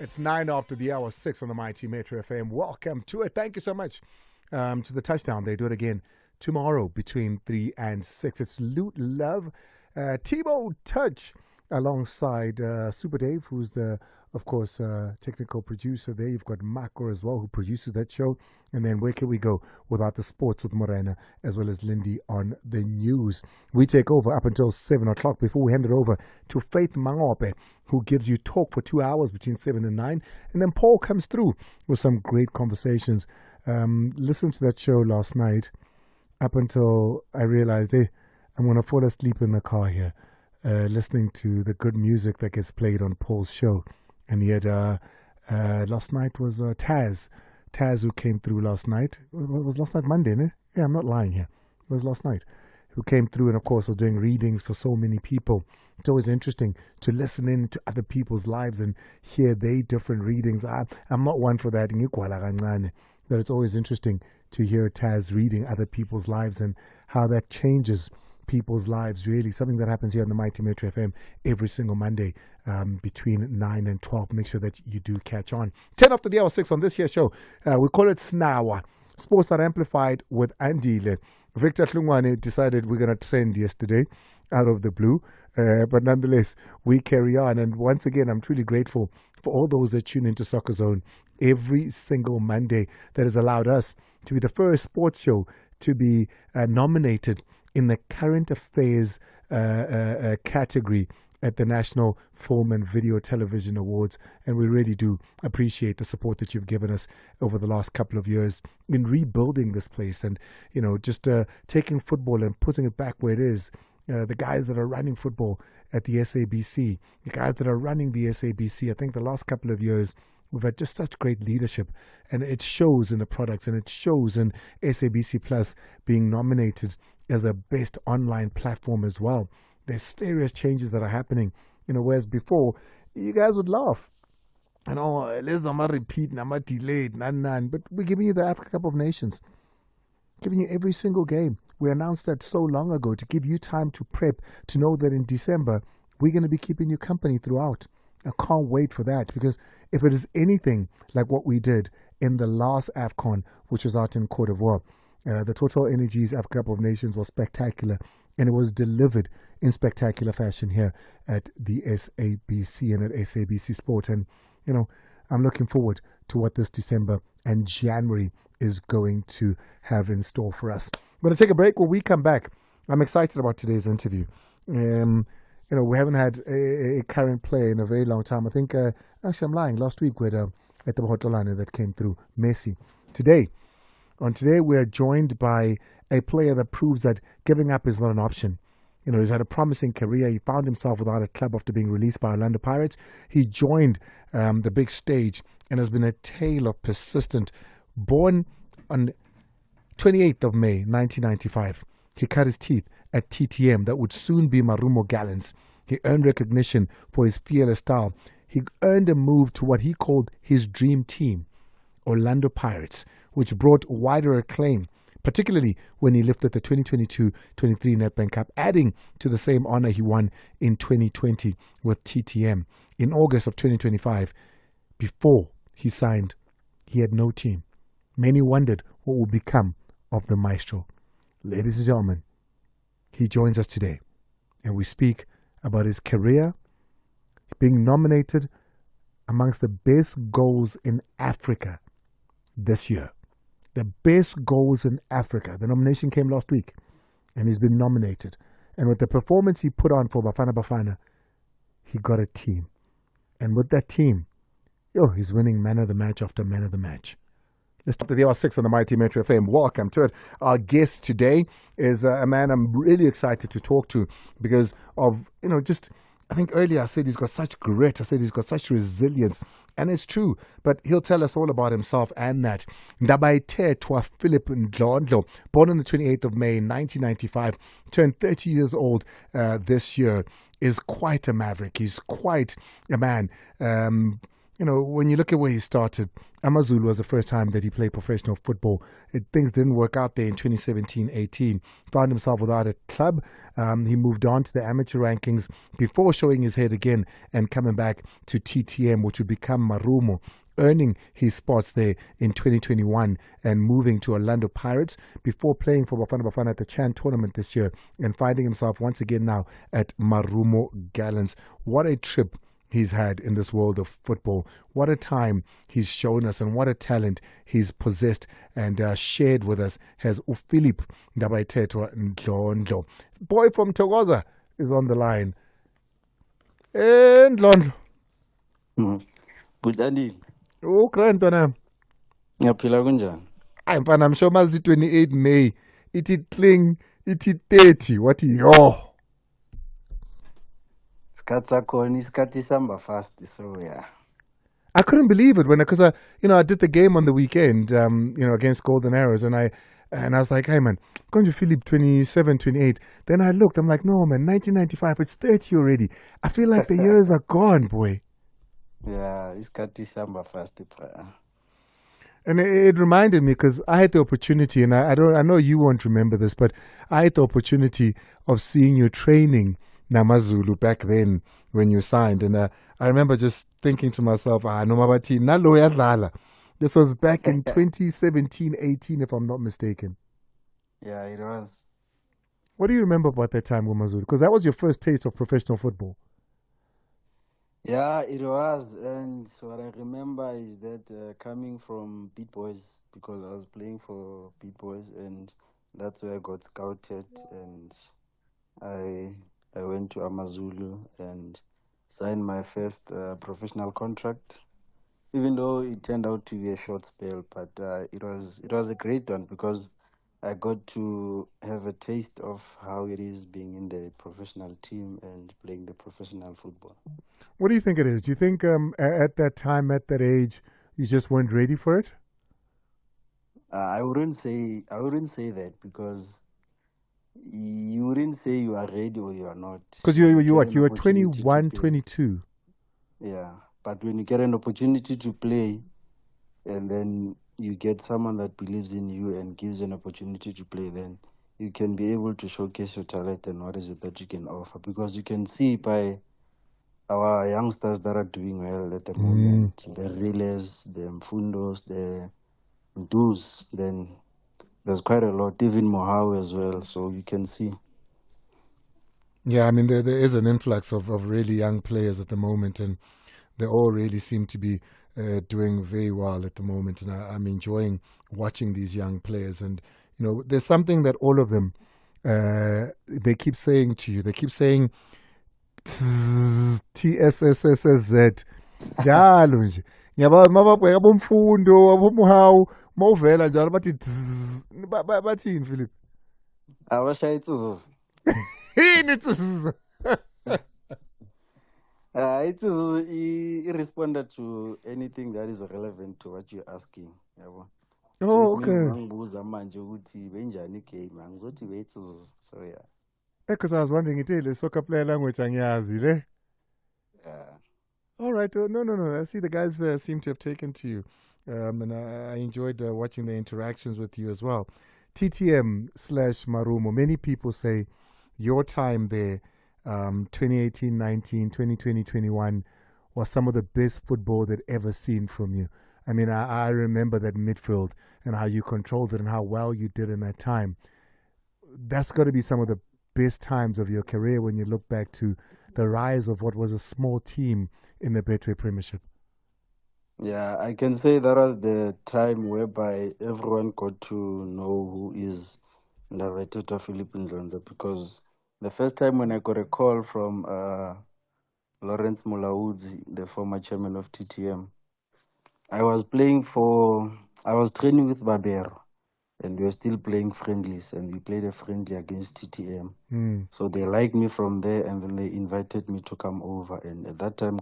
It's 9 after the hour, 6 on the Mighty Metro FM. Welcome to it. Thank you so much to the touchdown. They do it again tomorrow between 3 and 6. It's Loot Love, Timo Touch, alongside Super Dave, who's of course, technical producer there. You've got Marco as well, who produces that show. And then where can we go without the sports with Morena, as well as Lindy on the news? We take over up until 7 o'clock before we hand it over to Faith Mangope, who gives you talk for 2 hours between 7 and 9. And then Paul comes through with some great conversations. Listened to that show last night up until I realized, hey, I'm going to fall asleep in the car here, listening to the good music that gets played on Paul's show. And yet, last night was Taz, who came through last night. It was last night Monday, isn't it? Yeah, I'm not lying here. It was last night. Who came through and, of course, was doing readings for so many people. It's always interesting to listen in to other people's lives and hear their different readings. I'm not one for that, but it's always interesting to hear Taz reading other people's lives and how that changes people's lives, really. Something that happens here on the Mighty Metro FM every single Monday between 9 and 12. Make sure that you do catch on. 10 after the hour, 6 on this here show. We call it Snawa. Sports are amplified with Andile. Victor Hlungwane decided we're going to trend yesterday out of the blue. But nonetheless, we carry on. And once again, I'm truly grateful for all those that tune into Soccer Zone every single Monday that has allowed us to be the first sports show to be nominated in the current affairs category at the National Film and Video Television Awards. And we really do appreciate the support that you've given us over the last couple of years in rebuilding this place and, just taking football and putting it back where it is. The guys that are running football at the SABC, the guys that are running the SABC, I think the last couple of years, we've had just such great leadership, and it shows in the products, and it shows in SABC Plus being nominated as a best online platform as well. There's serious changes that are happening, whereas before, you guys would laugh. And let's not repeat, not delayed, but we're giving you the Africa Cup of Nations, giving you every single game. We announced that so long ago to give you time to prep, to know that in December, we're going to be keeping you company throughout. I can't wait for that, because if it is anything like what we did in the last AFCON, which was out in Cote d'Ivoire, the Total Energies Africa Cup of Nations was spectacular, and it was delivered in spectacular fashion here at the SABC and at SABC Sport. And, I'm looking forward to what this December and January is going to have in store for us. I'm going to take a break. When we come back, I'm excited about today's interview. We haven't had a current player in a very long time. I think, actually, I'm lying. Last week, we had at the Hotolane that came through, Messi. Today, we are joined by a player that proves that giving up is not an option. He's had a promising career. He found himself without a club after being released by Orlando Pirates. He joined the big stage and has been a tale of persistent. Born on 28th of May, 1995, he cut his teeth at TTM that would soon be Marumo Gallants. He earned recognition for his fearless style. He earned a move to what he called his dream team, Orlando Pirates, which brought wider acclaim, particularly when he lifted the 2022-23 Nedbank Cup, adding to the same honor he won in 2020 with TTM. In August of 2025, before he signed, he had no team. Many wondered what would become of the maestro. Ladies and gentlemen, he joins us today, and we speak about his career, being nominated amongst the best goals in Africa this year. The best goals in Africa. The nomination came last week, and he's been nominated. And with the performance he put on for Bafana Bafana, he got a team. And with that team, he's winning man of the match after man of the match. Let's talk to the R6 on the Mighty Metro FM. Welcome to it. Our guest today is a man I'm really excited to talk to because of, I think earlier I said he's got such grit. I said he's got such resilience. And it's true. But he'll tell us all about himself and that. Ndabaithetwa Phillip Ndlondlo, born on the 28th of May, 1995, turned 30 years old this year, is quite a maverick. He's quite a man. when you look at where he started, Amazulu was the first time that he played professional football. Things didn't work out there in 2017-18. Found himself without a club. He moved on to the amateur rankings before showing his head again and coming back to TTM, which would become Marumo, earning his spots there in 2021 and moving to Orlando Pirates before playing for Bafana Bafana at the Chan tournament this year and finding himself once again now at Marumo Gallants. What a trip he's had in this world of football. What a time he's shown us and what a talent he's possessed and shared with us has Phillip Ndlondlo. Boy from Togoza is on the line. Ndlondlo. But Andile, Krentona. ngiyaphila kunjani? I'm fine. I'm sure mazi 28 May. Ithi cling, ithi 30. What yo? Isikhathi sakhona isikhathi sihamba fast, so yeah. I couldn't believe it because I did the game on the weekend, against Golden Arrows, and I was like, hey man, going to Phillip 27, 28. Then I looked, I'm like, no man, 1995, it's 30 already. I feel like the years are gone, boy. Yeah, isikhathi sihamba fast. And it reminded me because I had the opportunity, and I know you won't remember this, but I had the opportunity of seeing you training Namazulu back then when you signed, and I remember just thinking to myself, no mabati nalo yadlala. This was back in 2017-18, if I'm not mistaken. Yeah, it was. What do you remember about that time with Mazulu? Because that was your first taste of professional football. Yeah, it was. And what I remember is that coming from Beat Boys, because I was playing for Beat Boys, and that's where I got scouted, and I went to Amazulu and signed my first professional contract. Even though it turned out to be a short spell, but it was a great one because I got to have a taste of how it is being in the professional team and playing the professional football. What do you think it is? Do you think at that time, at that age, you just weren't ready for it? I wouldn't say that because you wouldn't say you are ready or you are not. Because you were 21, 22. Yeah, but when you get an opportunity to play, and then you get someone that believes in you and gives you an opportunity to play, then you can be able to showcase your talent and what is it that you can offer. Because you can see by our youngsters that are doing well at the moment, the Riles, the Mfundos, the Ndus, then there's quite a lot, even Mohau as well, so you can see. Yeah, I mean, there is an influx of really young players at the moment, and they all really seem to be doing very well at the moment, and I'm enjoying watching these young players. And there's something that all of them they keep saying to you. They keep saying TSSSZ. Njalo nje. Ngiyaba mababheka bomfundo, abomuhawu, mawuvela njalo bathi bathini Phillip? Abashaya itsizz. Yini itsizz? It responded to anything that is relevant to what you're asking. Oh, okay. So yeah. Because I was wondering, it's soccer player language angiyazi. Yeah. All right. No. I see the guys seem to have taken to you. And I enjoyed watching the interactions with you as well. TTM/Marumo. Many people say your time there, 2018-19, 2020-21, was some of the best football they'd ever seen from you. I mean, I remember that midfield and how you controlled it and how well you did in that time. That's got to be some of the best times of your career when you look back to the rise of what was a small team in the Betway Premiership. Yeah, I can say that was the time whereby everyone got to know who is Phillip Ndlondlo, because the first time when I got a call from Lawrence Mulaudzi, the former chairman of TTM, I was training with Barbero, and we were still playing friendlies, and we played a friendly against TTM. So they liked me from there, and then they invited me to come over. And at that time,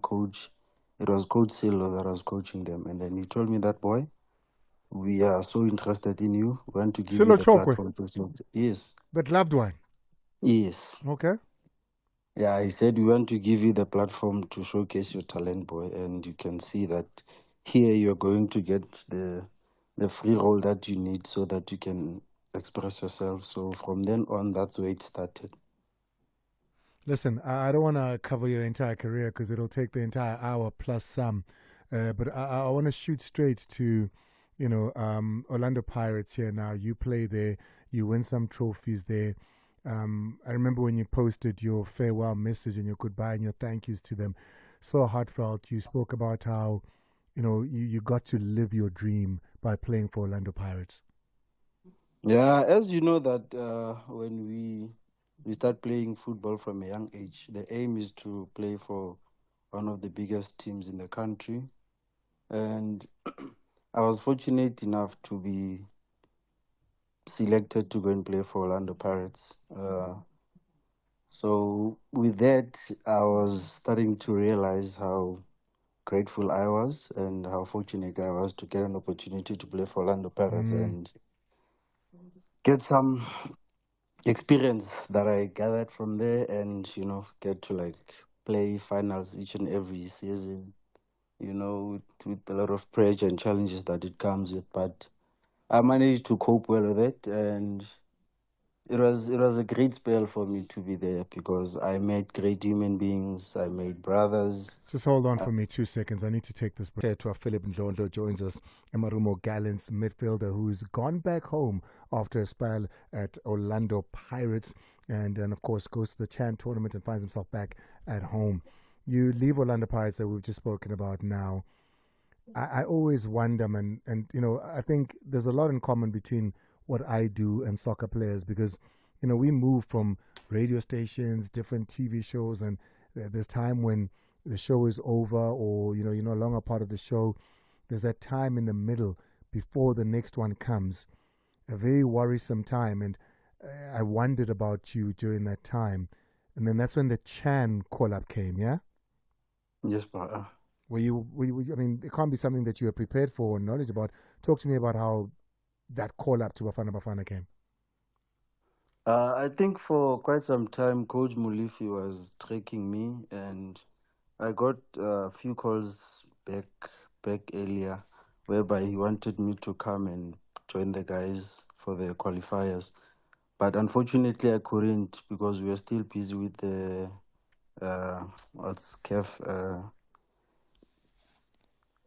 it was Coach Silo that was coaching them. And then he told me that, boy, we are so interested in you. We want to give you the platform. Yes. That loved one? Yes. Okay. Yeah, he said we want to give you the platform to showcase your talent, boy, and you can see that here you're going to get the free role that you need so that you can express yourself. So from then on, that's where it started. Listen, I don't want to cover your entire career because it'll take the entire hour plus some. But I want to shoot straight to, Orlando Pirates here now. You play there, you win some trophies there. I remember when you posted your farewell message and your goodbye and your thank yous to them. So heartfelt. You spoke about how, you got to live your dream by playing for Orlando Pirates. Yeah, as you know that when we start playing football from a young age, the aim is to play for one of the biggest teams in the country, and I was fortunate enough to be selected to go and play for Orlando Pirates. So with that, I was starting to realize how grateful I was and how fortunate I was to get an opportunity to play for Orlando Pirates Mm. and get some experience that I gathered from there, and get to like play finals each and every season. With a lot of pressure and challenges that it comes with, but I managed to cope well with it, and it was a great spell for me to be there because I met great human beings. I made brothers. Just hold on for me 2 seconds. I need to take this break. Here to our Phillip Ndlondlo joins us, Emarumo Gallants midfielder who's gone back home after a spell at Orlando Pirates and then, of course, goes to the Chan tournament and finds himself back at home. You leave Orlando Pirates that we've just spoken about now. I always wonder, man, and I think there's a lot in common between what I do and soccer players because, we move from radio stations, different TV shows, and there's time when the show is over or you're no longer part of the show. There's that time in the middle before the next one comes, a very worrisome time, and I wondered about you during that time, and then that's when the Chan call up came, yeah. Yes, brother. I mean, it can't be something that you are prepared for or knowledge about. Talk to me about how that call up to Bafana Bafana came. I think for quite some time, Coach Mulifi was tracking me, and I got a few calls back earlier, whereby he wanted me to come and join the guys for the qualifiers. But unfortunately, I couldn't because we were still busy with what's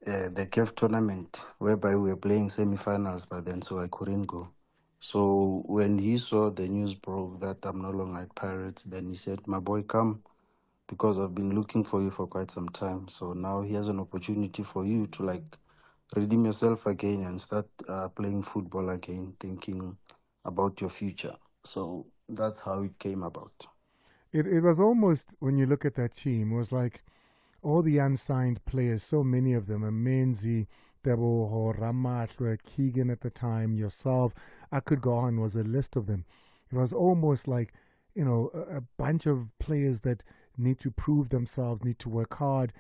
the CAF tournament, whereby we were playing semi-finals by then, so I couldn't go. So when he saw the news broke that I'm no longer at Pirates, then he said, "My boy, come, because I've been looking for you for quite some time. So now he has an opportunity for you to like redeem yourself again and start playing football again, thinking about your future." So that's how it came about. It was almost, when you look at that team, it was like all the unsigned players, so many of them, Amenzi, Teboho, Ramatlwe, Keegan at the time, yourself, I could go on, was a list of them. It was almost like, a bunch of players that need to prove themselves, need to work hard,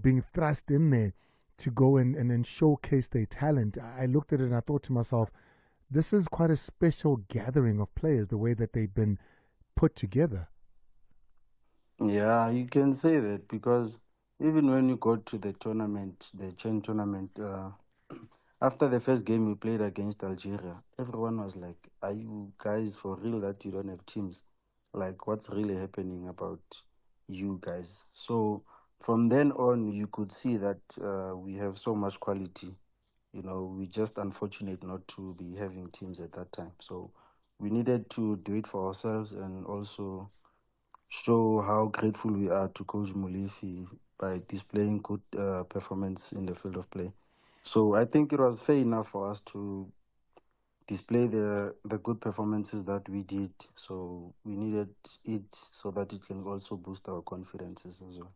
being thrust in there to go and then showcase their talent. I looked at it and I thought to myself, this is quite a special gathering of players, the way that they've been put together. Yeah, you can say that because even when you go to the tournament, the chain tournament, after the first game we played against Algeria, everyone was like, "Are you guys for real that you don't have teams? Like, what's really happening about you guys?" So from then on, you could see that we have so much quality. We just unfortunate not to be having teams at that time. So we needed to do it for ourselves and also show how grateful we are to Coach Mulifi by displaying good performance in the field of play. So I think it was fair enough for us to display the good performances that we did. So we needed it so that it can also boost our confidences as well.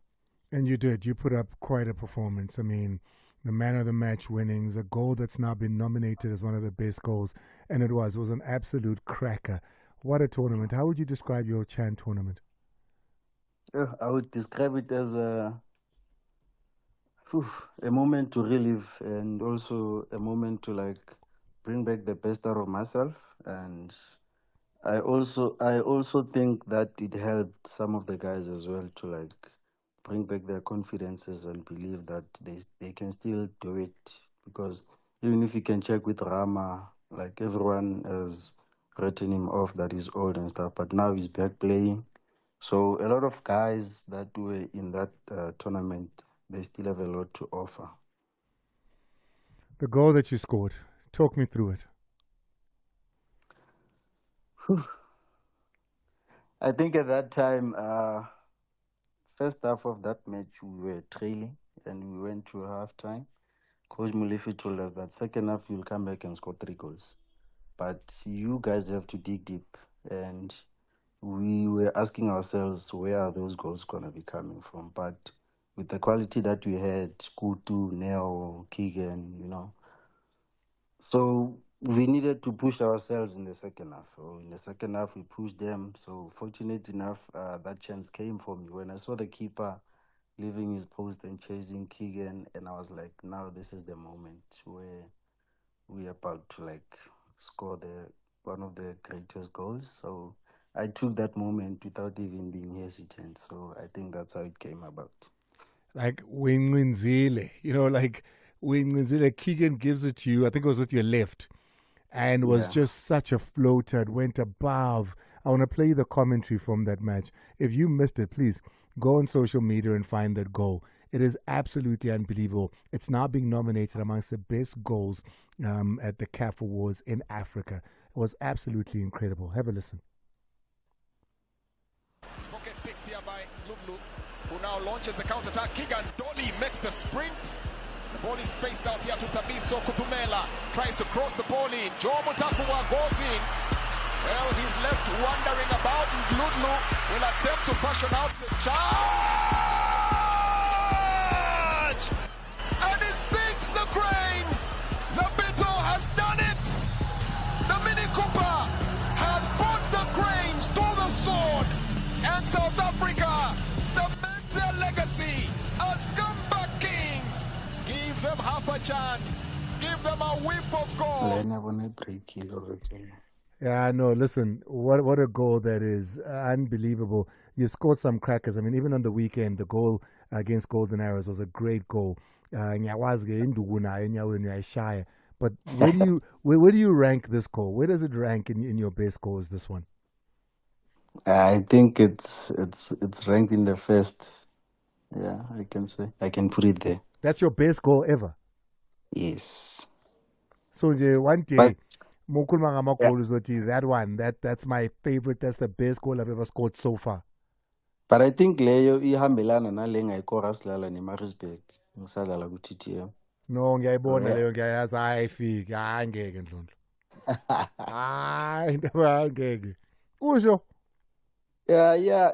And you did. You put up quite a performance. I mean, the man of the match winnings, a goal that's now been nominated as one of the best goals, and it was an absolute cracker. What a tournament! How would you describe your Chan tournament? Yeah, I would describe it as whew, a moment to relive and also a moment to like bring back the best out of myself and I also think that it helped some of the guys as well to like bring back their confidences and believe that they can still do it, because even if you can check with Rama, like everyone has written him off that he's old and stuff, but now he's back playing. So a lot of guys that were in that tournament, they still have a lot to offer. The goal that you scored, talk me through it. I think at that time, first half of that match, we were trailing and we went to halftime. Coach Mulefi told us that second half you'll come back and score 3 goals. But you guys have to dig deep. And we were asking ourselves, where are those goals going to be coming from? But with the quality that we had, Kutu, Neo, Keegan. So we needed to push ourselves in the second half. So in the second half, we pushed them. So fortunate enough, that chance came for me. When I saw the keeper leaving his post and chasing Keegan, and I was like, now this is the moment where we're about to like score the one of the greatest goals. So I took that moment without even being hesitant. So I think that's how it came about. Like Winzile, like Winzile, Keegan gives it to you. I think it was with your left, and was Yeah. just such a floater. It went above. I want to play the commentary from that match. If you missed it, please go on social media and find that goal. It is absolutely unbelievable. It's now being nominated amongst the best goals at the CAF Awards in Africa. It was absolutely incredible. Have a listen. Pocket picked here by Ndlondlo, who now launches the counter-attack. Keegan Dolly makes the sprint. The ball is spaced out here to Tabiso Kutumela. Tries to cross the ball in. Joe Mutakwa goes in. Well, he's left wandering about. Ndlondlo will attempt to fashion out the charge! And he sinks the grains! Labito has done it! The Mini Cooper has put the grains to the sword! And South Africa cement their legacy as comeback kings. Give them half a chance. Give them a whiff of goal. Lena won a break here already. Yeah, no, listen, what a goal that is. Unbelievable. You scored some crackers. I mean, even on the weekend, the goal against Golden Arrows was a great goal. Nyawazi Ndugu nayo enyaweni ayishaya. But where do you rank this goal? Where does it rank in your best goals, this one? I think it's ranked in the first. Yeah, I can say. I can put it there. That's your best goal ever. Yes. So one day, But Mokulma ngama yeah, goal uzothi, that one, that's my favorite. That's the best goal I've ever scored so far. but I think leyo ihambelana nale ngayikora silala neMaritzburg ngisadlala ku-TTM. No, ngiyayibona Where leyo, ngiyayazi ayifiki. Hayi ngeke Ndlondlo. Hayi indaba angeke. Usho. yeah,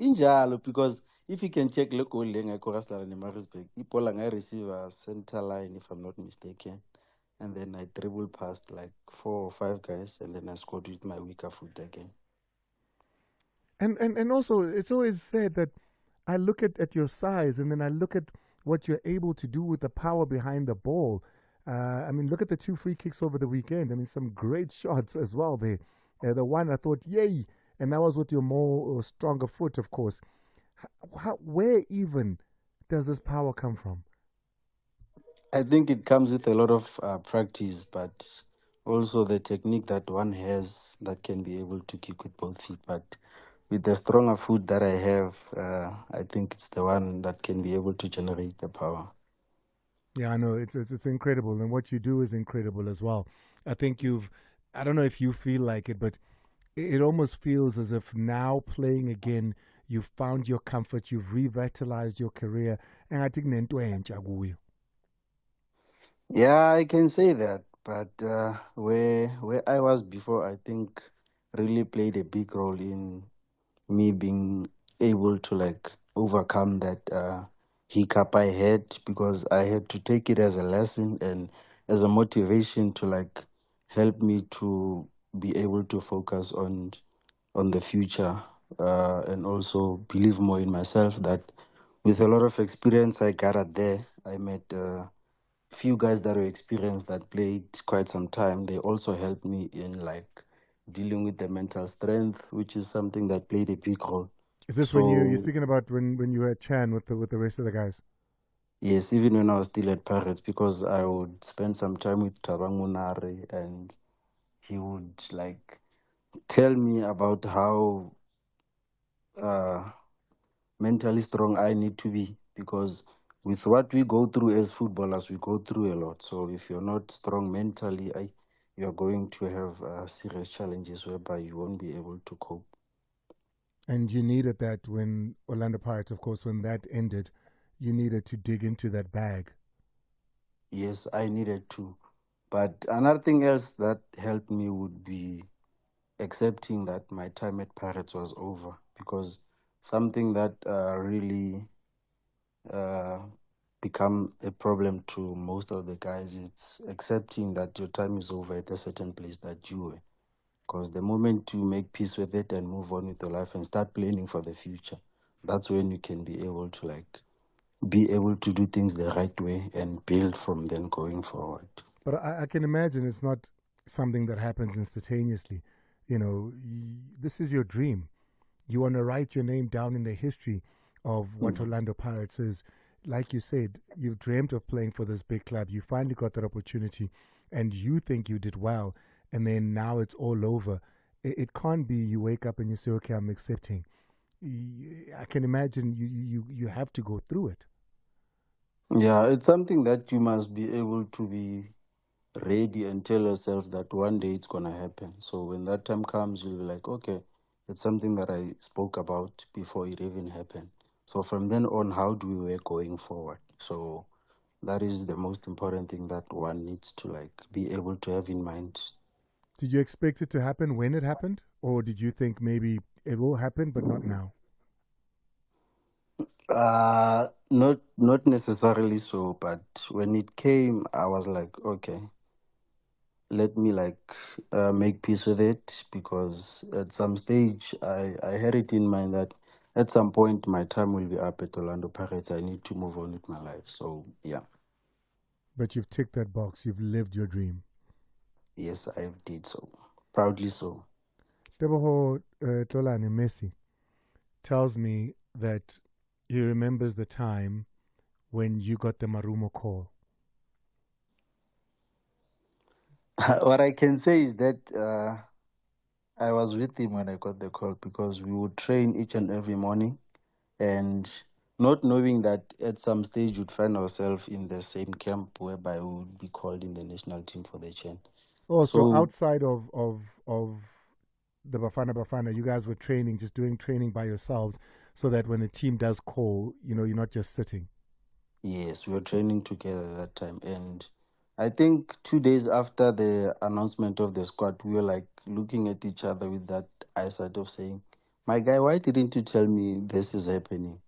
injalo, because if you can check le goal le ngayikora silala neMaritzburg, ibhola ngayi-receiver center line if I'm not mistaken. And then I dribble past like 4 or 5 guys, and then I scored with my weaker foot again. And also, it's always said that I look at your size and then I look at what you're able to do with the power behind the ball. I mean, look at the 2 free kicks over the weekend. I mean, some great shots as well there. The one I thought, yay, and that was with your more stronger foot, of course. Where even does this power come from? I think it comes with a lot of practice, but also the technique that one has that can be able to kick with both feet. But with the stronger foot that I have, I think it's the one that can be able to generate the power. Yeah, I know it's incredible, and what you do is incredible as well. I think I don't know if you feel like it, but it almost feels as if now playing again, you've found your comfort, you've revitalized your career, and I think nento entsha kuyo. Yeah, I can say that. But where I was before, I think really played a big role in me being able to like overcome that hiccup I had, because I had to take it as a lesson and as a motivation to like help me to be able to focus on the future, and also believe more in myself. That with a lot of experience I gathered there, I met few guys that were experienced that played quite some time. They also helped me in like dealing with the mental strength, which is something that played a big role. Is this when you're So speaking about when you were at Chan with the rest of the guys? yes, even when I was still at Pirates, because I would spend some time with Tabang Munare, and he would like tell me about how uh, mentally strong I need to be, because with what we go through as footballers, we go through a lot. So if you're not strong mentally, you're going to have serious challenges whereby you won't be able to cope. And you needed that when Orlando Pirates, of course, when that ended, you needed to dig into that bag. Yes, I needed to. But another thing else that helped me would be accepting that my time at Pirates was over, because something that really uh, become a problem to most of the guys, it's accepting that your time is over at a certain place that you were. Because the moment you make peace with it and move on with your life and start planning for the future, that's when you can be able to be able to do things the right way and build from then going forward. But I can imagine it's not something that happens instantaneously. You know, this is your dream. You want to write your name down in the history of what Orlando Pirates is. Like you said, you've dreamt of playing for this big club. You finally got that opportunity, and you think you did well, and then now it's all over. It can't be you wake up and you say, okay, I'm accepting. I can imagine you have to go through it. Yeah, it's something that you must be able to be ready and tell yourself that one day it's gonna happen. So when that time comes, you'll be like, okay, it's something that I spoke about before it even happened. So from then on, how do we work going forward? So that is the most important thing that one needs to be able to have in mind. Did you expect it to happen when it happened? Or did you think maybe it will happen, but not now? Not necessarily so, but when it came, I was like, okay, let me make peace with it, because at some stage I had it in mind that at some point my time will be up at Orlando Pirates. I need to move on with my life. So yeah, But you've ticked that box. You've lived your dream. yes, I did so. Proudly so. Teboho Tolani Messi tells me that he remembers the time when you got the Marumo call. What I can say is that I was with him when I got the call, because we would train each and every morning, and not knowing that at some stage we'd find ourselves in the same camp whereby we would be called in the national team for the Chen. Oh, so So outside of the Bafana, you guys were training, just doing training by yourselves, so that when the team does call, you're not just sitting. yes, we were training together that time. And I think 2 days after the announcement of the squad, we were looking at each other with that eyesight of saying, my guy, why didn't you tell me this is happening?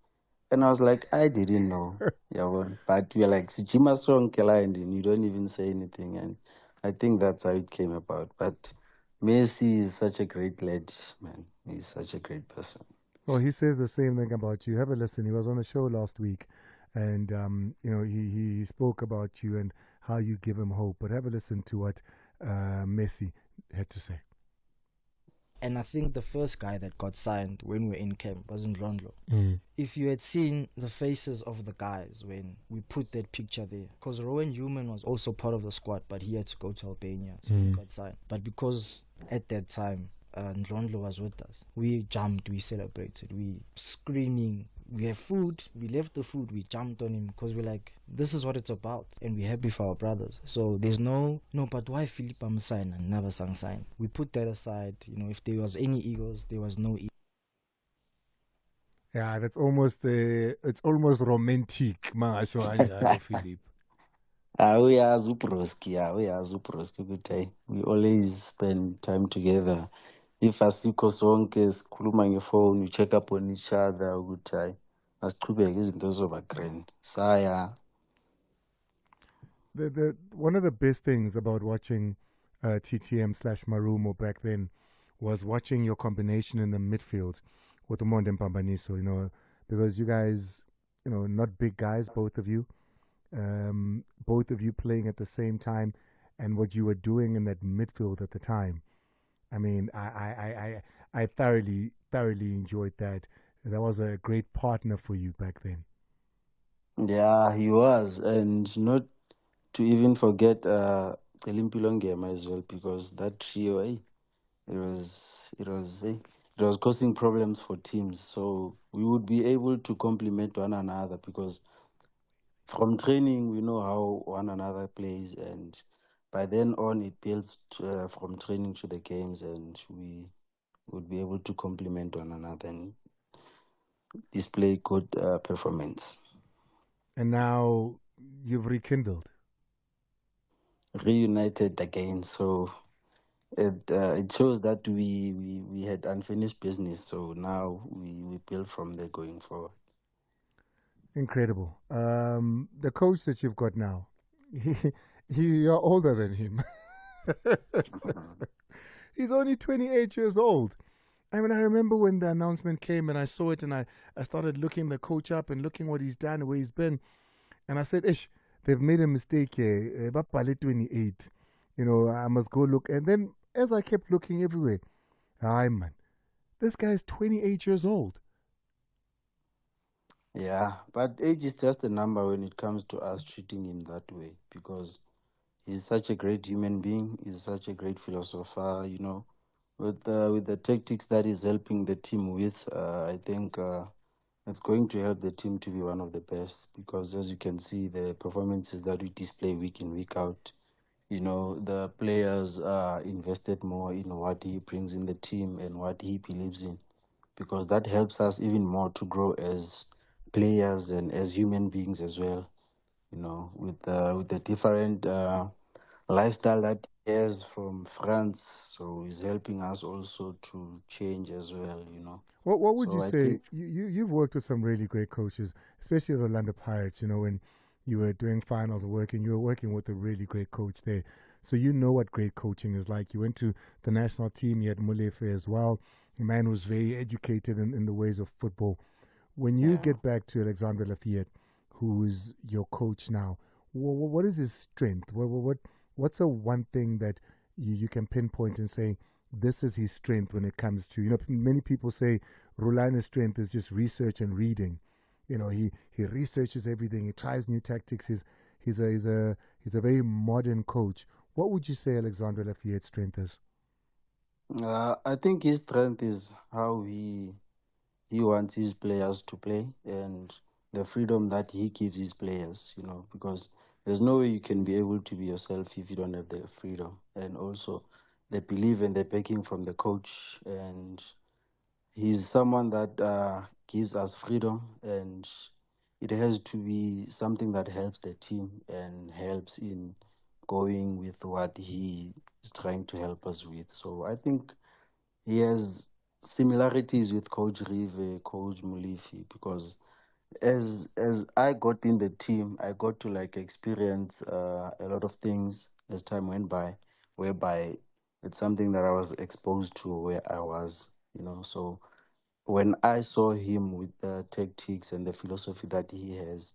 And I was like, I didn't know. Yeah, but we are like, Sijima strong and you don't even say anything. And I think that's how it came about. But Messi is such a great lad, man. He's such a great person. Well, he says the same thing about you. Have a listen. He was on the show last week, and he spoke about you and how you give him hope. But have a listen to what Messi had to say. And I think the first guy that got signed when we were in camp was Ndlondlo. If you had seen the faces of the guys when we put that picture there, because Rowan Newman was also part of the squad, but he had to go to Albania, so he got signed. But because at that time, Ndlondlo was with us, we jumped, we celebrated, we screaming, we have food, we left the food, we jumped on him, because we're like, this is what it's about, and we're happy for our brothers. So there's no, but why Phillip sign and never sang sign? We put that aside. If there was any egos, there was no ego. Yeah, it's almost romantic, Philip. We are Zuproski, we always spend time together. If asikho sonke sikhuluma ngefone, we check up on each other ukuthi hayi asiqhubeke izinto zizoba grand. Saya. One of the best things about watching TTM/Marumo back then was watching your combination in the midfield with Umonde and Pambaniso, because you guys, not big guys, both of you playing at the same time, and what you were doing in that midfield at the time. I mean, I thoroughly enjoyed that. That was a great partner for you back then. Yeah, he was, and not to even forget Limpilongema as well, because that trio, it was causing problems for teams. So we would be able to complement one another because from training we know how one another plays, and by then on it builds from training to the games, and we would be able to complement one another and display good performance. And now you've rekindled. Reunited again, so it shows that we had unfinished business. So now we build from there going forward. Incredible. The coach that you've got now, you're older than him. He's only 28 years old. I mean, I remember when the announcement came and I saw it, and I started looking the coach up and looking what he's done, where he's been. And I said, Ish, they've made a mistake here. Bapale 28. You know, I must go look. And then as I kept looking everywhere, aye, man, this guy's 28 years old. Yeah, but age is just a number when it comes to us treating him that way, because he's such a great human being. He's such a great philosopher. You know, with the tactics that he's helping the team with, I think it's going to help the team to be one of the best. Because as you can see, the performances that we display week in week out, you know, the players are invested more in what he brings in the team and what he believes in, because that helps us even more to grow as players and as human beings as well. You know, with the different lifestyle that he has from France, so he's helping us also to change as well. You know, What would you so I say? think You've worked with some really great coaches, especially the Orlando Pirates. You know, when you were doing finals work and you were working with a really great coach there. So you know what great coaching is like. You went to the national team, you had Mulefe as well. The man was very educated in the ways of football. When you yeah. get back to Alexander Lafayette, who is your coach now, what is his strength? What's the one thing that you can pinpoint and say, this is his strength when it comes to, many people say Rulana's strength is just research and reading. You know, he researches everything. He tries new tactics. He's a very modern coach. What would you say Alexander Lafayette's strength is? I think his strength is how he wants his players to play, and the freedom that he gives his players. You know, because there's no way you can be able to be yourself if you don't have the freedom, and also the belief and the backing from the coach. And he's someone that gives us freedom, and it has to be something that helps the team and helps in going with what he is trying to help us with. So I think he has similarities with Coach Rive, Coach Mulifi, because as I got in the team, I got to like experience a lot of things as time went by, whereby it's something that I was exposed to where I was, you know. So when I saw him with the tactics and the philosophy that he has,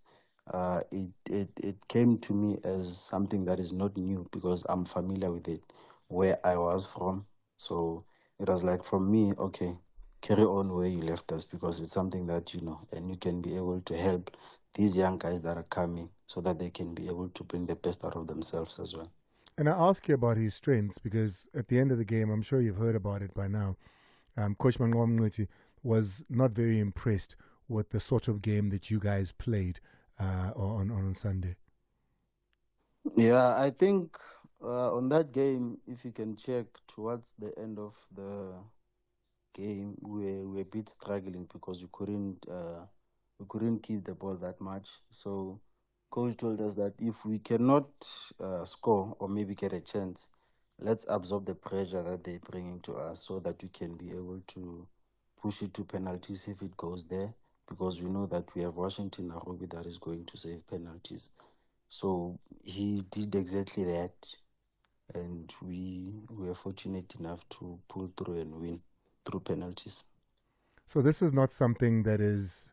it came to me as something that is not new because I'm familiar with it where I was from. So it was like from me, okay, carry on where you left us, because it's something that you know and you can be able to help these young guys that are coming so that they can be able to bring the best out of themselves as well. And I ask you about his strengths because at the end of the game, I'm sure you've heard about it by now. Coach Mangomnwiti was not very impressed with the sort of game that you guys played on Sunday. Yeah, I think on that game, if you can check towards the end of the game, we were a bit struggling because we couldn't keep the ball that much. So coach told us that if we cannot score or maybe get a chance, let's absorb the pressure that they're bringing to us so that we can be able to push it to penalties if it goes there, because we know that we have Washington Nairobi that is going to save penalties. So he did exactly that, and we were fortunate enough to pull through and win through penalties. So this is not something that is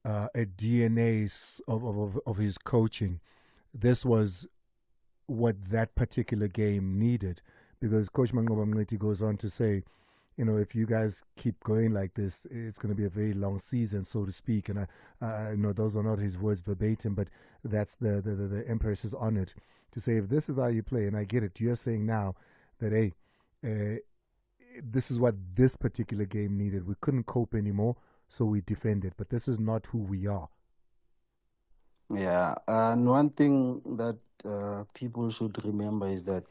a DNA of his coaching. This was what that particular game needed because Coach Mangoba Mngeti goes on to say, if you guys keep going like this, it's going to be a very long season, so to speak. And I know those are not his words verbatim, but that's the Empress is honored to say, if this is how you play, and I get it, you're saying now that, hey, this is what this particular game needed. We couldn't cope anymore, so we defended. But this is not who we are. Yeah, and one thing that people should remember is that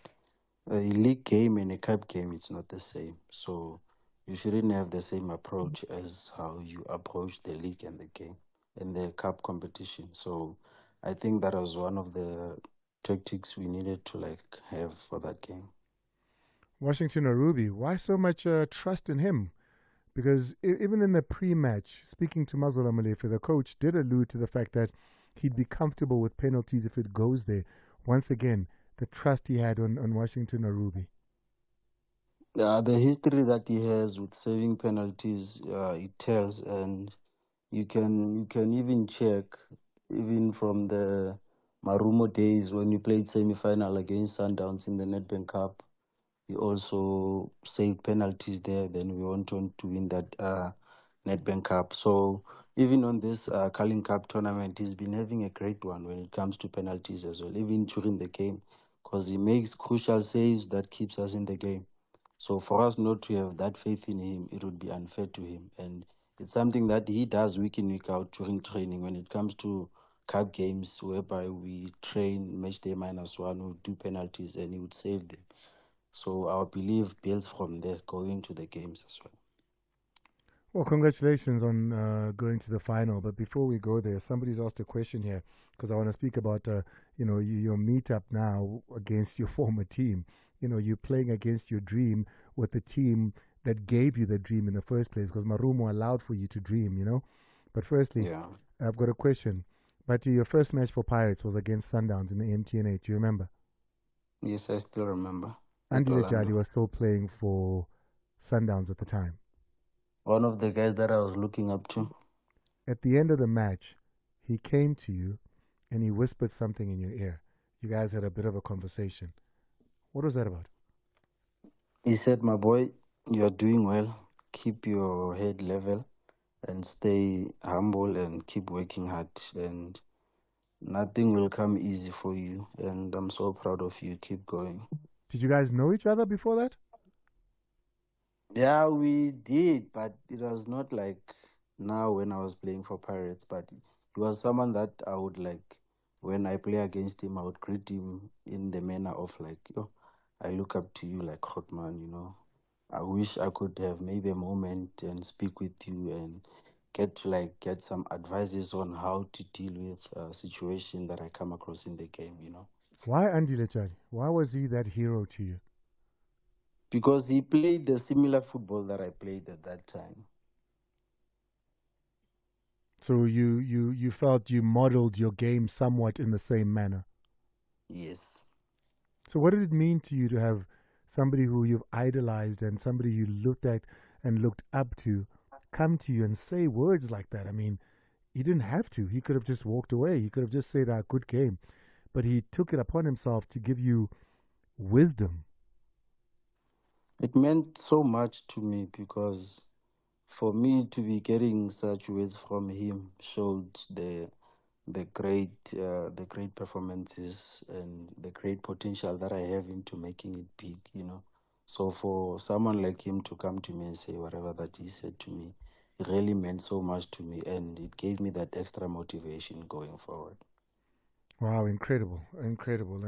a league game and a cup game, it's not the same. So you shouldn't have the same approach as how you approach the league and the game and the cup competition. So I think that was one of the tactics we needed to have for that game. Washington Arubi, why so much trust in him? Because even in the pre-match, speaking to Mazola Malefe, the coach did allude to the fact that he'd be comfortable with penalties if it goes there. Once again, the trust he had on Washington Arubi. The history that he has with saving penalties, it tells, and you can even check, even from the Marumo days when we played semi-final against Sundowns in the Nedbank Cup. We also saved penalties there. Then we went on to win that Nedbank Cup. So even on this Carling Cup tournament, he's been having a great one when it comes to penalties as well, even during the game, because he makes crucial saves that keeps us in the game. So for us not to have that faith in him, it would be unfair to him. And it's something that he does week in, week out during training when it comes to cup games, whereby we train match day -1, we do penalties, and he would save them. So our belief builds from there going to the games as well. Well, congratulations on going to the final. But before we go there, somebody's asked a question here, because I want to speak about your meetup now against your former team. You're playing against your dream with the team that gave you the dream in the first place, because Marumo allowed for you to dream. But firstly, Yeah. I've got a question. But your first match for Pirates was against Sundowns in the MTN8. Do you remember? Yes, I still remember. Andile Jali was still playing for Sundowns at the time. One of the guys that I was looking up to. At the end of the match, he came to you and he whispered something in your ear. You guys had a bit of a conversation. What was that about? He said, "My boy, you are doing well. Keep your head level and stay humble and keep working hard. And nothing will come easy for you. And I'm so proud of you. Keep going." Did you guys know each other before that? Yeah, we did, but it was not like now when I was playing for Pirates. But he was someone that I would when I play against him, I would greet him in the manner of yo, I look up to you like Hotman. I wish I could have maybe a moment and speak with you and get some advices on how to deal with a situation that I come across in the game. Why Andile Chali? Why was he that hero to you? Because he played the similar football that I played at that time. So you felt you modeled your game somewhat in the same manner? Yes. So what did it mean to you to have somebody who you've idolized and somebody you looked at and looked up to come to you and say words like that? I mean, he didn't have to. He could have just walked away. He could have just said, good game. But he took it upon himself to give you wisdom. It meant so much to me because for me to be getting such words from him showed the great performances and the great potential that I have into making it big. So for someone like him to come to me and say whatever that he said to me, it really meant so much to me, and it gave me that extra motivation going forward. Wow, incredible. And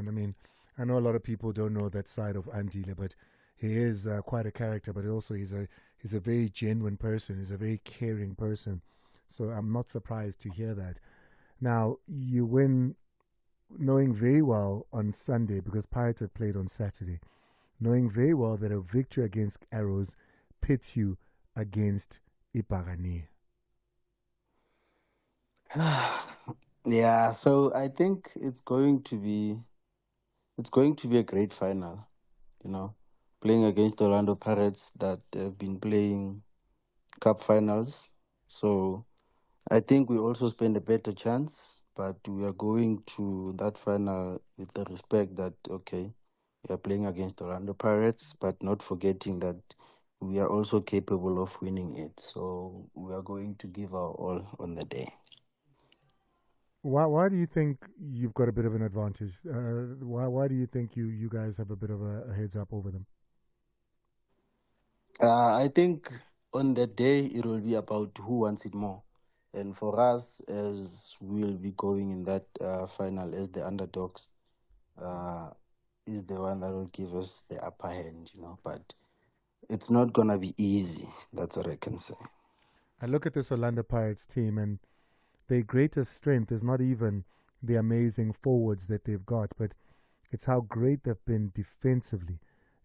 I mean, I know a lot of people don't know that side of Andile, but he is quite a character, but also he's a very genuine person. He's a very caring person. So I'm not surprised to hear that. Now, you win knowing very well on Sunday, because Pirates had played on Saturday, knowing very well that a victory against Arrows pits you against Ipagani. Yeah, so I think it's going to be a great final, playing against Orlando Pirates that have been playing cup finals. So I think we also stand a better chance, but we are going to that final with the respect that, okay, We are playing against Orlando Pirates, but not forgetting that we are also capable of winning it. So we are going to give our all on the day. Why do you think you've got a bit of an advantage? Why do you think you guys have a bit of a heads up over them? I think on that day it will be about who wants it more. And for us, as we'll be going in that final as the underdogs, uh, is the one that will give us the upper hand, But it's not going to be easy. That's what I can say. I look at this Orlando Pirates team, and their greatest strength is not even the amazing forwards that they've got, but it's how great they've been defensively.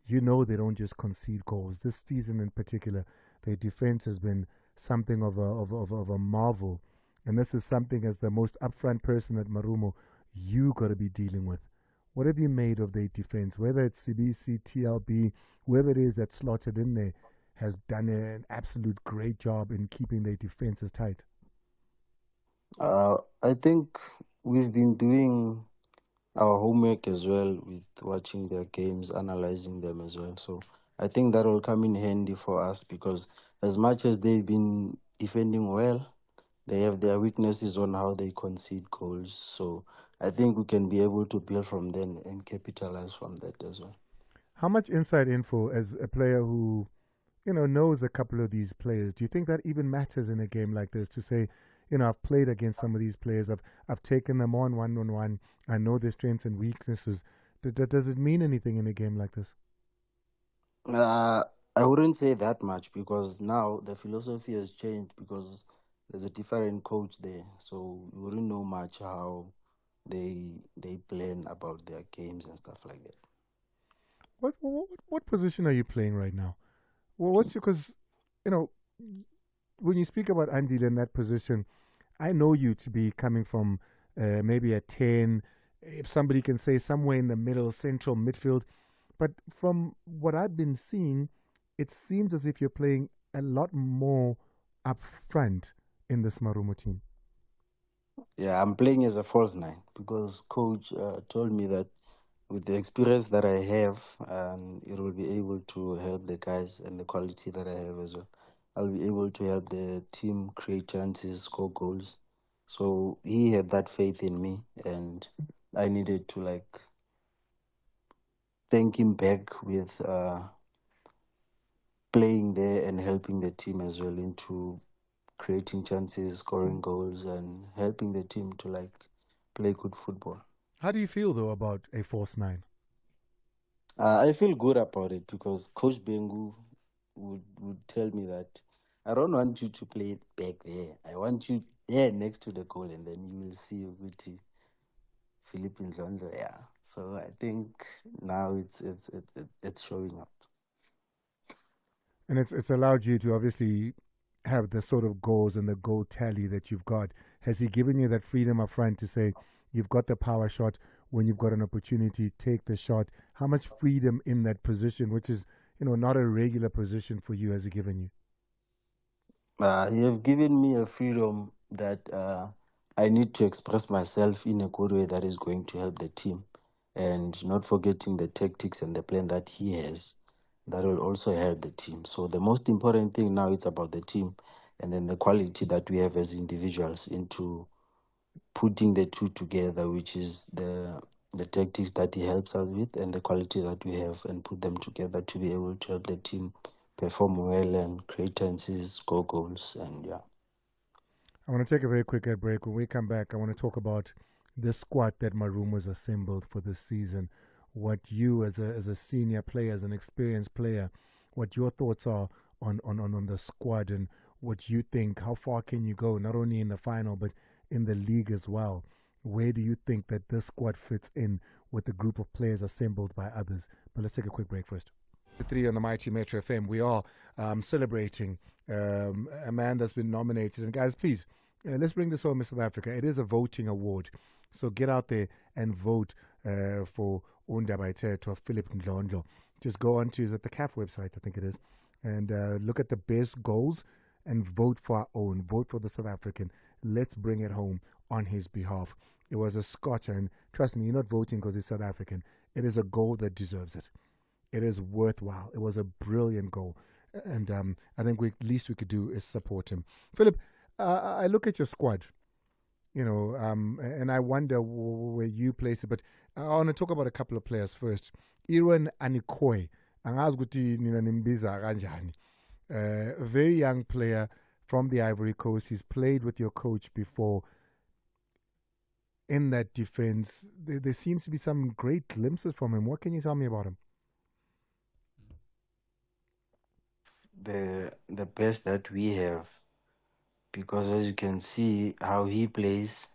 You know they don't just concede goals. This season in particular, their defense has been something of a marvel. And this is something, as the most upfront person at Marumo, you got to be dealing with. What have you made of their defense? Whether it's CBC, TLB, whoever it is that's slotted in there, has done an absolute great job in keeping their defenses tight. I think we've been doing our homework as well with watching their games, analyzing them as well. So I think that will come in handy for us because as much as they've been defending well, they have their weaknesses on how they concede goals. So I think we can be able to build from them and capitalize from that as well. How much inside info as a player who, knows a couple of these players, do you think that even matters in a game like this to say, I've played against some of these players, I've taken them on one-on-one, I know their strengths and weaknesses. Does it mean anything in a game like this? I wouldn't say that much because now the philosophy has changed because there's a different coach there. So we wouldn't know much how they plan about their games and stuff like that. What position are you playing right now? Well, because when you speak about Andile in that position, I know you to be coming from maybe a 10, if somebody can say somewhere in the middle, central midfield. But from what I've been seeing, it seems as if you're playing a lot more up front in this Marumo team. Yeah, I'm playing as a false nine because coach told me that with the experience that I have, it will be able to help the guys and the quality that I have as well. I'll be able to help the team create chances, score goals. So he had that faith in me, and I needed to thank him back with playing there and helping the team as well into creating chances, scoring goals, and helping the team to play good football. How do you feel though about a false nine? I feel good about it because Coach Bengu would tell me that I don't want you to play it back there. I want you there next to the goal, and then you will see Uguti, Phillip Ndlondlo. Yeah. So I think now it's showing up. And it's allowed you to obviously have the sort of goals and the goal tally that you've got. Has he given you that freedom up front to say you've got the power shot when you've got an opportunity, take the shot? How much freedom in that position, which is not a regular position for you, has he given you? You have given me a freedom that I need to express myself in a good way that is going to help the team, and not forgetting the tactics and the plan that he has that will also help the team. So the most important thing now is about the team and then the quality that we have as individuals into putting the two together, which is the tactics that he helps us with and the quality that we have, and put them together to be able to help the team perform well and create chances, score goals, and yeah. I want to take a very quick break. When we come back, I want to talk about the squad that Marumo has assembled for this season. What you, as a senior player, as an experienced player, what your thoughts are on the squad and what you think, how far can you go, not only in the final, but in the league as well. Where do you think that this squad fits in with the group of players assembled by others? But let's take a quick break first. 3 on the Mighty Metro FM. We are celebrating a man that's been nominated. And guys, please, let's bring this home in South Africa. It is a voting award. So get out there and vote for Undabaiteto of Phillip Ndlondlo. Just go on to the CAF website, I think it is, and look at the best goals and vote for our own. Vote for the South African. Let's bring it home on his behalf. It was a scotcher, and trust me, you're not voting because he's South African. It is a goal that deserves it. It is worthwhile. It was a brilliant goal, and I think least we could do is support him. Phillip, I look at your squad, and I wonder where you place it. But I want to talk about a couple of players first. Irwin Anikoi, angazi ukuthi nina nimbiza kanjani. A very young player from the Ivory Coast. He's played with your coach before. In that defense, there seems to be some great glimpses from him. What can you tell me about him? The best that we have, because as you can see how he plays,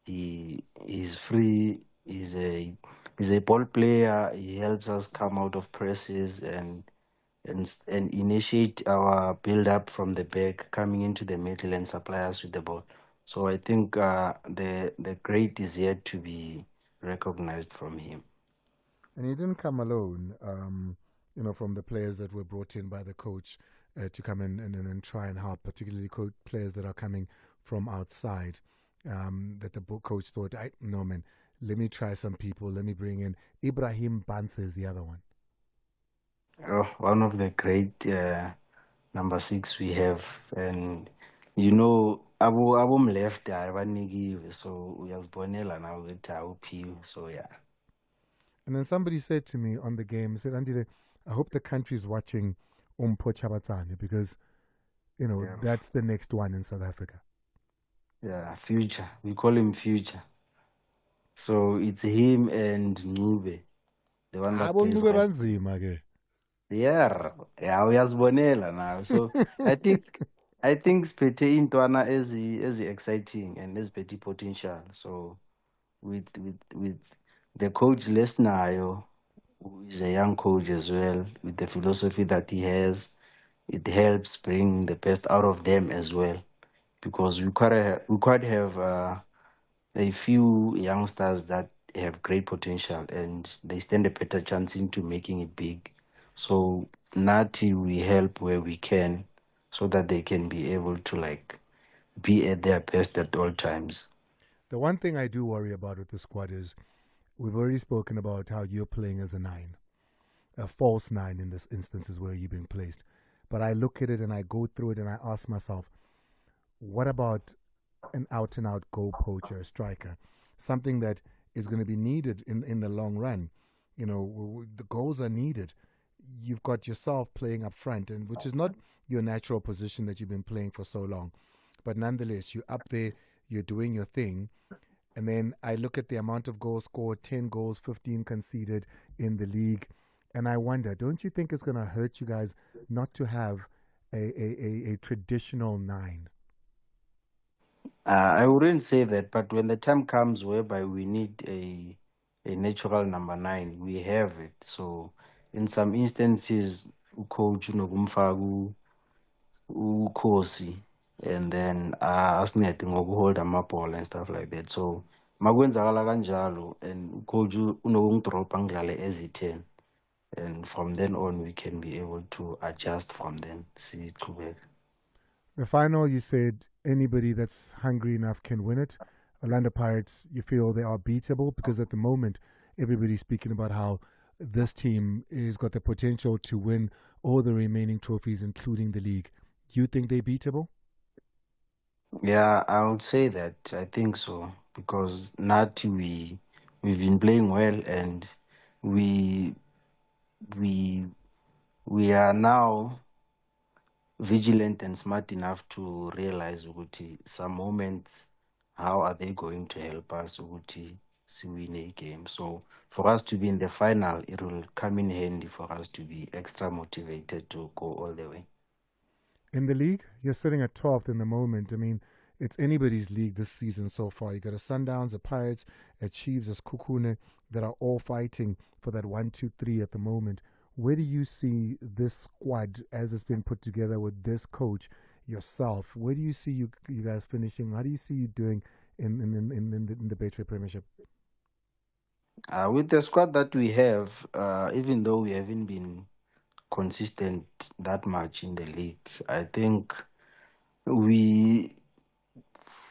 he's free. He's a ball player. He helps us come out of presses and initiate our build up from the back, coming into the middle and supply us with the ball. So I think the great is yet to be recognized from him. And he didn't come alone, from the players that were brought in by the coach to come in and try and help, particularly players that are coming from outside. That the coach thought, no man, let me try some people. Let me bring in Ibrahim Banse is the other one. Oh, one of the great number 6 we have, and abum left abanikiwe, so uyazibonela now ukuthi awuphiwe, so yeah. And then somebody said to me on the game, said, Andile, I hope the country's watching Mpho Chabatsane because, that's the next one in South Africa. Yeah, future. We call him future. So it's him and Ncube, the one that plays. Yeah, uyazibonela now. So I think Spete Intwana is exciting and is pretty potential. So with the coach Lesnayo, who is a young coach as well, with the philosophy that he has, it helps bring the best out of them as well. Because we quite have a few youngsters that have great potential and they stand a better chance into making it big. So Nati, we help where we can so that they can be able to be at their best at all times. The one thing I do worry about with the squad is we've already spoken about how you're playing as a 9. A false 9 in this instance is where you've been placed. But I look at it and I go through it and I ask myself, what about an out-and-out goal poacher, a striker? Something that is going to be needed in the long run. The goals are needed. You've got yourself playing up front, and which is not your natural position that you've been playing for so long. But nonetheless, you're up there, you're doing your thing. And then I look at the amount of goals scored, 10 goals, 15 conceded in the league. And I wonder, don't you think it's going to hurt you guys not to have a traditional 9? I wouldn't say that, but when the time comes whereby we need a natural number 9, we have it. So in some instances, coach Nokumfagu, Ukosi, and then Asnet hold a ball and stuff like that. So makwenzakala kanjalo and coach unokungidropa ngidlale as 10. And from then on, we can be able to adjust from then. See, the final, you said anybody that's hungry enough can win it. Orlando Pirates, you feel they are beatable? Because at the moment, everybody's speaking about how this team has got the potential to win all the remaining trophies, including the league. Do you think they're beatable? Yeah, I would say that. I think so. Because Nati, we've been playing well, and we are now vigilant and smart enough to realize Uguti some moments, how are they going to help us Uguti to win a game. So for us to be in the final, it will come in handy for us to be extra motivated to go all the way. In the league, you're sitting at 12th in the moment. I mean, it's anybody's league this season so far. You got a Sundowns, a Pirates, a Chiefs, a Kukune that are all fighting for that 1, 2, 3 at the moment. Where do you see this squad as it's been put together with this coach, yourself? Where do you see you guys finishing? How do you see you doing in the Betway Premiership? With the squad that we have, even though we haven't been consistent that much in the league, I think we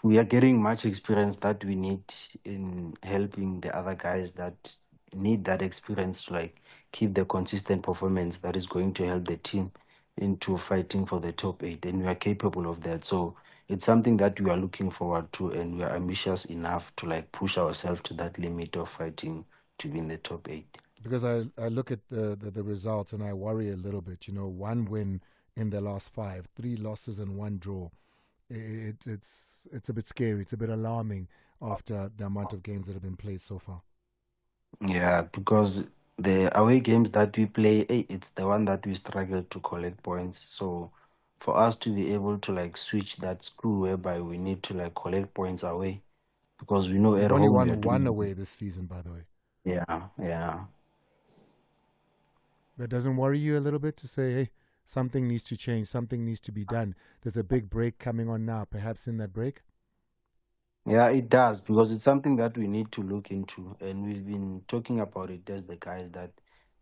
we are getting much experience that we need in helping the other guys that need that experience to like keep the consistent performance that is going to help the team into fighting for the top 8, and we are capable of that. So it's something that we are looking forward to, and we are ambitious enough to like push ourselves to that limit of fighting to be in the top 8. Because I look at the results and I worry a little bit. You know, 1 win in the last 5, 3 losses and 1 draw. It's a bit scary. It's a bit alarming after the amount of games that have been played so far. Yeah, because the away games that we play, it's the one that we struggle to collect points. So for us to be able to like switch that screw whereby we need to like collect points away, because we know at You've only home we are won 1 doing. away this season, by the way. Yeah. That doesn't worry you a little bit to say, hey, something needs to change, something needs to be done. There's a big break coming on now. Perhaps in that break? Yeah, it does, because it's something that we need to look into, and we've been talking about it as the guys that,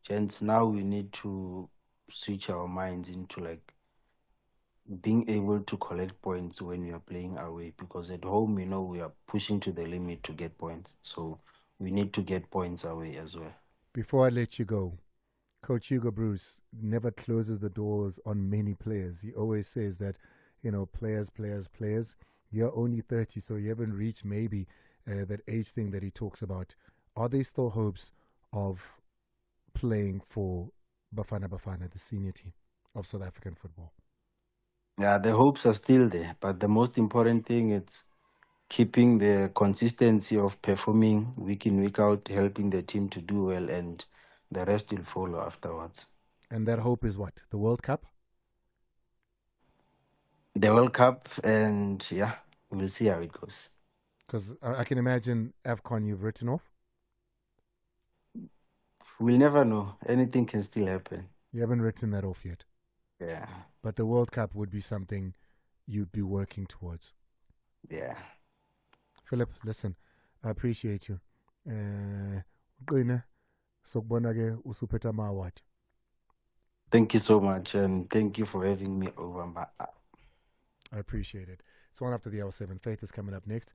gents, now we need to switch our minds into like being able to collect points when we are playing away, because at home, you know, we are pushing to the limit to get points. So we need to get points away as well. Before I let you go, Coach Hugo Bruce never closes the doors on many players. He always says that, you know, players. You're only 30, so you haven't reached maybe that age thing that he talks about. Are there still hopes of playing for Bafana Bafana, the senior team of South African football? Yeah, the hopes are still there, but the most important thing is keeping the consistency of performing week in, week out, helping the team to do well, and the rest will follow afterwards. And that hope is what? The World Cup? The World Cup, and yeah, we'll see how it goes. Because I can imagine AFCON you've written off. We'll never know. Anything can still happen. You haven't written that off yet. Yeah. But the World Cup would be something you'd be working towards. Yeah. Philip, listen, I appreciate you. Thank you so much, and thank you for having me over. I appreciate it. It's 1 after the hour 7. Faith is coming up next.